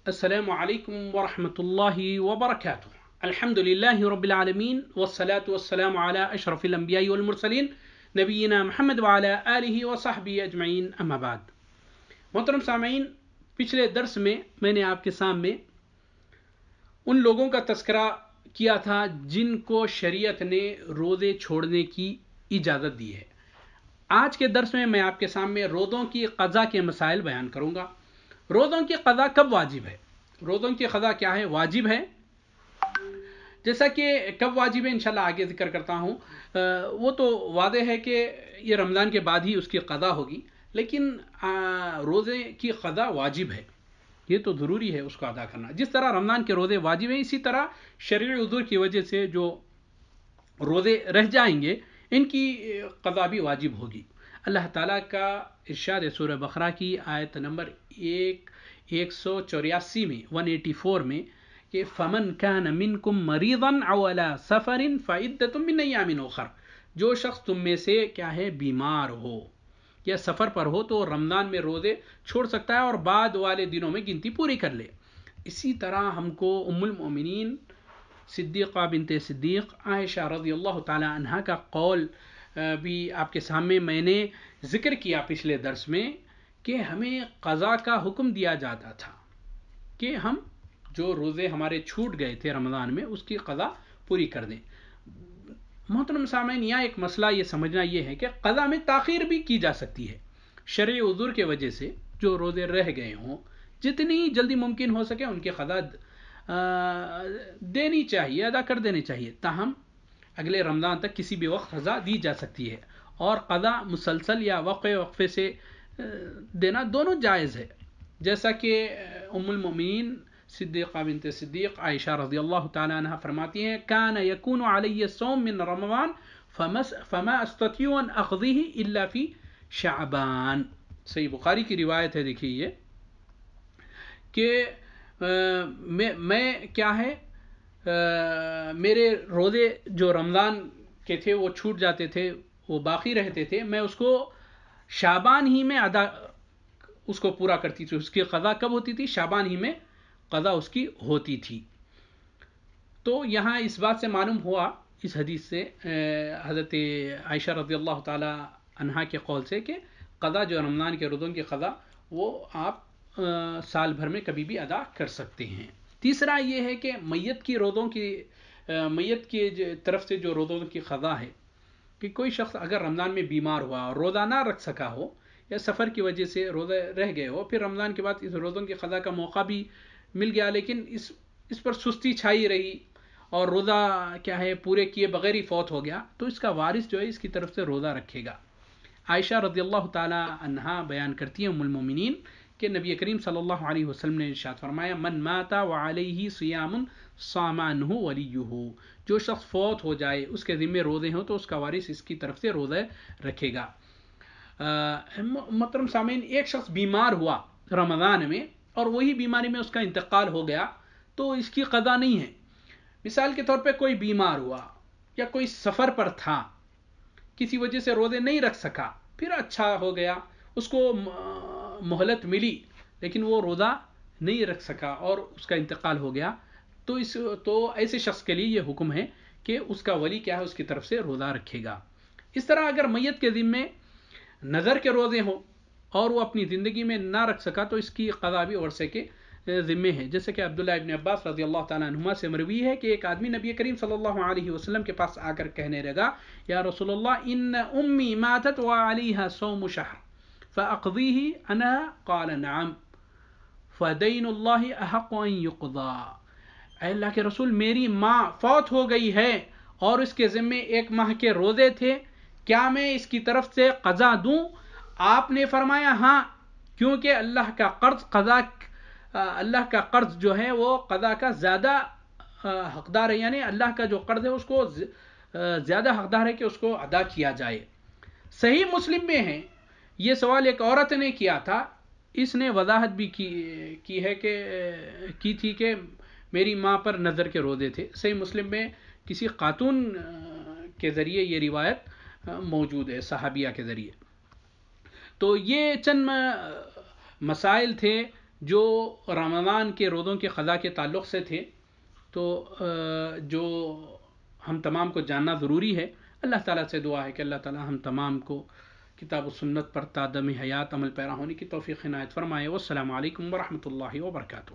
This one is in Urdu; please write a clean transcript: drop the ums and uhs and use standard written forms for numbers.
السلام علیکم ورحمۃ اللہ وبرکاتہ۔ الحمد للہ رب العالمین والصلاة والسلام علی اشرف الانبیاء والمرسلین نبینا محمد وعلی آلہ وصحبہ اجمعین، اما بعد۔ محترم سامعین، پچھلے درس میں نے آپ کے سامنے ان لوگوں کا تذکرہ کیا تھا جن کو شریعت نے روزے چھوڑنے کی اجازت دی ہے۔ آج کے درس میں آپ کے سامنے روزوں کی قضا کے مسائل بیان کروں گا۔ روزوں کی قضا کب واجب ہے؟ روزوں کی قضا کیا ہے؟ واجب ہے، جیسا کہ کب واجب ہے انشاءاللہ آگے ذکر کرتا ہوں۔ وہ تو واضح ہے کہ یہ رمضان کے بعد ہی اس کی قضا ہوگی، لیکن روزے کی قضا واجب ہے، یہ تو ضروری ہے اس کو ادا کرنا۔ جس طرح رمضان کے روزے واجب ہیں، اسی طرح شرعی عذر کی وجہ سے جو روزے رہ جائیں گے ان کی قضا بھی واجب ہوگی۔ اللہ تعالیٰ کا ارشاد ہے سورہ بقرہ کی آیت نمبر 184 میں 184 میں کہ فَمَنْ كَانَ مِنْكُمْ مَرِيضًا أَوْ عَلَى سَفَرٍ فَعِدَّةٌ مِّنْ أَيَّامٍ أُخَرَ، جو شخص تم میں سے کیا ہے بیمار ہو یا سفر پر ہو تو رمضان میں روزے چھوڑ سکتا ہے اور بعد والے دنوں میں گنتی پوری کر لے۔ اسی طرح ہم کو ام المؤمنین صدیقہ بنت صدیق عائشہ رضی اللہ تعالی عنہا کا قول بھی آپ کے سامنے میں نے ذکر کیا پچھلے درس میں کہ ہمیں قضا کا حکم دیا جاتا تھا کہ ہم جو روزے ہمارے چھوٹ گئے تھے رمضان میں اس کی قضا پوری کر دیں۔ محترم سامعین، یہاں ایک مسئلہ یہ سمجھنا یہ ہے کہ قضا میں تاخیر بھی کی جا سکتی ہے۔ شرعی عذر کی وجہ سے جو روزے رہ گئے ہوں جتنی جلدی ممکن ہو سکے ان کی قضا دینی چاہیے، ادا کر دینی چاہیے، تاہم اگلے رمضان تک کسی بھی وقت قضا دی جا سکتی ہے، اور قضا مسلسل یا وقفے سے دینا دونوں جائز ہے، جیسا کہ ام المؤمنین صدیقہ بنت صدیق عائشہ رضی اللہ تعالی عنہ فرماتی ہیں کان یکون علی الصوم من رمضان فما استطیع ان اقضیہ الا فی شعبان۔ صحیح بخاری کی روایت ہے، دیکھیے یہ کہ میں کیا ہے میرے روزے جو رمضان کے تھے وہ چھوٹ جاتے تھے، وہ باقی رہتے تھے، میں اس کو شعبان ہی میں اس کو پورا کرتی تھی۔ اس کی قضا کب ہوتی تھی؟ شعبان ہی میں قضا اس کی ہوتی تھی۔ تو یہاں اس بات سے معلوم ہوا اس حدیث سے، حضرت عائشہ رضی اللہ تعالی عنہا کے قول سے، کہ قضا جو رمضان کے روزوں کی قضا وہ آپ سال بھر میں کبھی بھی ادا کر سکتے ہیں۔ تیسرا یہ ہے کہ میت کی طرف سے جو روزوں کی قضا ہے کہ کوئی شخص اگر رمضان میں بیمار ہوا اور روزہ نہ رکھ سکا ہو یا سفر کی وجہ سے روزے رہ گئے ہو، پھر رمضان کے بعد اس روزوں کی قضا کا موقع بھی مل گیا لیکن اس پر سستی چھائی رہی اور روزہ کیا ہے پورے کیے بغیر ہی فوت ہو گیا، تو اس کا وارث جو ہے اس کی طرف سے روزہ رکھے گا۔ عائشہ رضی اللہ تعالی عنہا بیان کرتی ہیں ام المؤمنین کہ نبی کریم صلی اللہ علیہ وسلم نے ارشاد فرمایا من مات وعلیہ صیام صام عنہ ولیہ، جو شخص فوت ہو جائے اس کے ذمہ روزے ہوں تو اس کا وارث اس کی طرف سے روزہ رکھے گا۔ محترم سامعین، ایک شخص بیمار ہوا رمضان میں اور وہی بیماری میں اس کا انتقال ہو گیا تو اس کی قضا نہیں ہے۔ مثال کے طور پہ کوئی بیمار ہوا یا کوئی سفر پر تھا، کسی وجہ سے روزے نہیں رکھ سکا، پھر اچھا ہو گیا، اس کو مہلت ملی لیکن وہ روزہ نہیں رکھ سکا اور اس کا انتقال ہو گیا، تو ایسے شخص کے لیے یہ حکم ہے کہ اس کا ولی کیا ہے اس کی طرف سے روزہ رکھے گا۔ اس طرح اگر میت کے ذمے نظر کے روزے ہوں اور وہ اپنی زندگی میں نہ رکھ سکا تو اس کی قضا بھی ورثے کے ذمے ہے، جیسے کہ عبداللہ ابن عباس رضی اللہ تعالیٰ عنہما سے مروی ہے کہ ایک آدمی نبی کریم صلی اللہ علیہ وسلم کے پاس آ کر کہنے لگا یا رسول اللہ ان امی ماتت وعلیہا صوم شہر فاقضیہ انا قال نعم فدین اللہ احق ان یقضا۔ اے اللہ کے رسول، میری ماں فوت ہو گئی ہے اور اس کے ذمے ایک ماہ کے روزے تھے، کیا میں اس کی طرف سے قضا دوں؟ آپ نے فرمایا ہاں، کیونکہ اللہ کا قرض جو ہے وہ قضا کا زیادہ حقدار ہے، یعنی اللہ کا جو قرض ہے اس کو زیادہ حقدار ہے کہ اس کو ادا کیا جائے۔ صحیح مسلم میں ہے، یہ سوال ایک عورت نے کیا تھا، اس نے وضاحت بھی کی تھی کہ میری ماں پر نظر کے روزے تھے۔ صحیح مسلم میں کسی خاتون کے ذریعے یہ روایت موجود ہے، صحابیہ کے ذریعے۔ تو یہ چند مسائل تھے جو رمضان کے روزوں کے قضا کے تعلق سے تھے، تو جو ہم تمام کو جاننا ضروری ہے. اللہ تعالیٰ سے دعا ہے کہ اللہ تعالیٰ ہم تمام کو کتاب و سنت پر تا دم حیات عمل پیرا ہونے کی توفیق عنایت فرمائے. والسلام علیکم ورحمۃ اللہ وبرکاتہ.